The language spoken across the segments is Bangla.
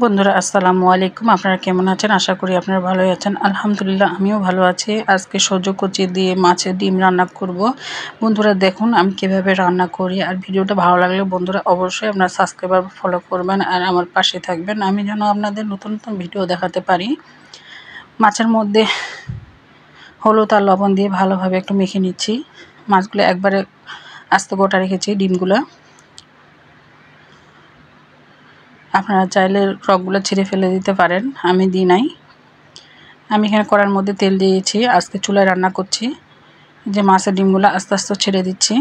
বন্ধুরা আসসালামু আলাইকুম। আপনারা কেমন আছেন? আশা করি আপনারা ভালোই আছেন। আলহামদুলিল্লাহ আমিও ভালো আছি। আজকে সহ্য কচি দিয়ে মাছের ডিম রান্না করব। বন্ধুরা দেখুন আমি কিভাবে রান্না করি। আর ভিডিওটা ভালো লাগলে বন্ধুরা অবশ্যই আপনারা সাবস্ক্রাইব আর ফলো করবেন আর আমার পাশে থাকবেন। আমি যেন আপনাদের নতুন নতুন ভিডিও দেখাতে পারি। মাছের মধ্যে হলুদ আর লবণ দিয়ে ভালোভাবে একটু মেখে নিচ্ছি। মাছগুলো একবারে আস্ত গোটা রেখেছি ডিমগুলো। আপনারা চাইলে রগগুলো ছিঁড়ে ফেলে দিতে পারেন, আমি দিই নাই। আমি এখানে কড়ার মধ্যে তেল দিয়েছি, আজকে চুলায় রান্না করছি। যে মাছের ডিমগুলো আস্তে আস্তে ছেড়ে দিচ্ছি।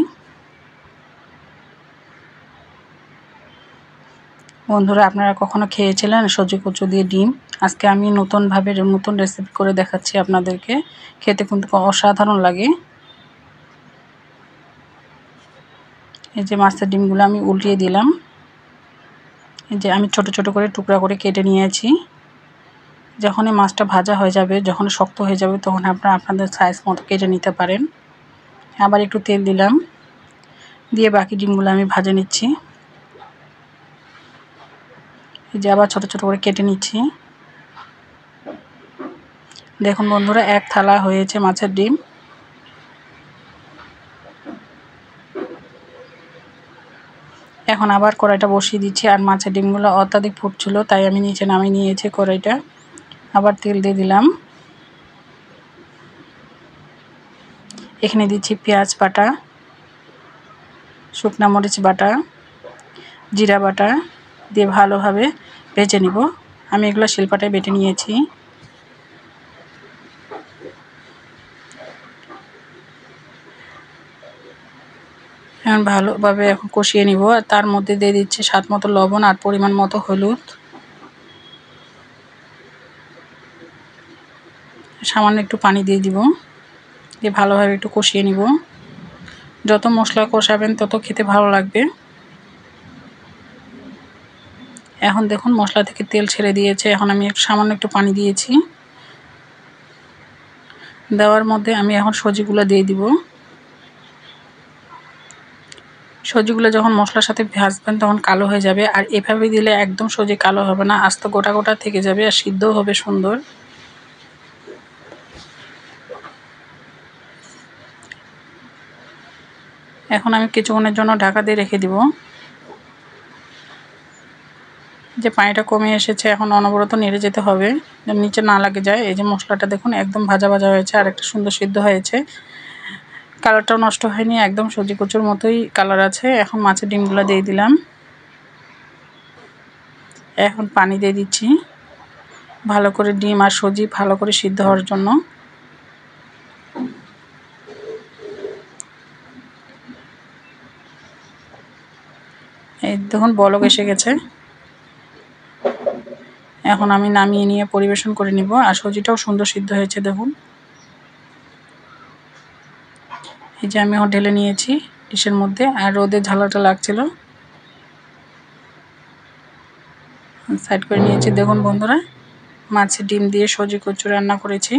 বন্ধুরা আপনারা কখনো খেয়েছিলেন সজে কচু দিয়ে ডিম? আজকে আমি নতুনভাবে নতুন রেসিপি করে দেখাচ্ছি আপনাদেরকে। খেতে কিন্তু অসাধারণ লাগে। এই যে মাছের ডিমগুলো আমি উল্টিয়ে দিলাম। এই যে আমি ছোট ছোট করে টুকরা করে কেটে নিয়েছি। যখনই মাছটা ভাজা হয়ে যাবে, যখন শক্ত হয়ে যাবে, তখন আপনারা আপনাদের সাইজ মতো কেটে নিতে পারেন। আবার একটু তেল দিলাম, দিয়ে বাকি ডিমগুলো আমি ভাজে নিচ্ছি। এই যে আবার ছোট ছোট করে কেটে নিচ্ছি। দেখুন বন্ধুরা এক থালা হয়েছে মাছের ডিম। এখন আবার কড়াইটা বসিয়ে দিচ্ছি। আর মাছের ডিমগুলো অত্যাধিক ফুটছিল, তাই আমি নিচে নামিয়ে নিয়েছি কড়াইটা। আবার তেল দিয়ে দিলাম। এখানে দিচ্ছি পেঁয়াজ বাটা, শুকনা মরিচ বাটা, জিরা বাটা দিয়ে ভালোভাবে ভেজে নিব। আমি এগুলো শিলপাটায় বেটে নিয়েছি। এখন ভালোভাবে এখন কষিয়ে নিব। আর তার মধ্যে দিয়ে দিচ্ছি স্বাদ মতো লবণ আর পরিমাণ মতো হলুদ, সামান্য একটু পানি দিয়ে দিব, দিয়ে ভালোভাবে একটু কষিয়ে নিব। যত মশলা কষাবেন তত খেতে ভালো লাগবে। এখন দেখুন মশলা থেকে তেল ছেড়ে দিয়েছে। এখন আমি সামান্য একটু পানি দিয়েছি। দেওয়ার মধ্যে আমি এখন সবজিগুলো দিয়ে দিব। সবজিগুলো যখন মশলার সাথে ভাজবেন তখন কালো হয়ে যাবে। আর এভাবে দিলে একদম সবজি কালো হবে না, আস্ত গোটা গোটা থেকে যাবে আর সিদ্ধও হবে সুন্দর। এখন আমি কিছুক্ষণের জন্য ঢাকা দিয়ে রেখে দিব। যে পানিটা কমে এসেছে, এখন অনবরত নেড়ে যেতে হবে যেন নিচে না লাগে যায়। এই যে মশলাটা দেখুন একদম ভাজা ভাজা হয়েছে আর একটা সুন্দর সিদ্ধ হয়েছে। কালারটাও নষ্ট হয়নি, একদম সবজি কচুর মতোই কালার আছে। এখন মাছের ডিমগুলো দিয়ে দিলাম। এখন পানি দিয়ে দিচ্ছি ভালো করে ডিম আর সবজি ভালো করে সিদ্ধ হওয়ার জন্য। এই দেখুন বলক এসে গেছে। এখন আমি নামিয়ে নিয়ে পরিবেশন করে নিব। আর সবজিটাও সুন্দর সিদ্ধ হয়েছে দেখুন। এই যে আমি ঢেলে নিয়েছি ডিশের মধ্যে। আর রোদে ঝালাটা লাগছিল, সাইড করে নিয়েছি। দেখুন বন্ধুরা মাছের ডিম দিয়ে সবজি কচু রান্না করেছি।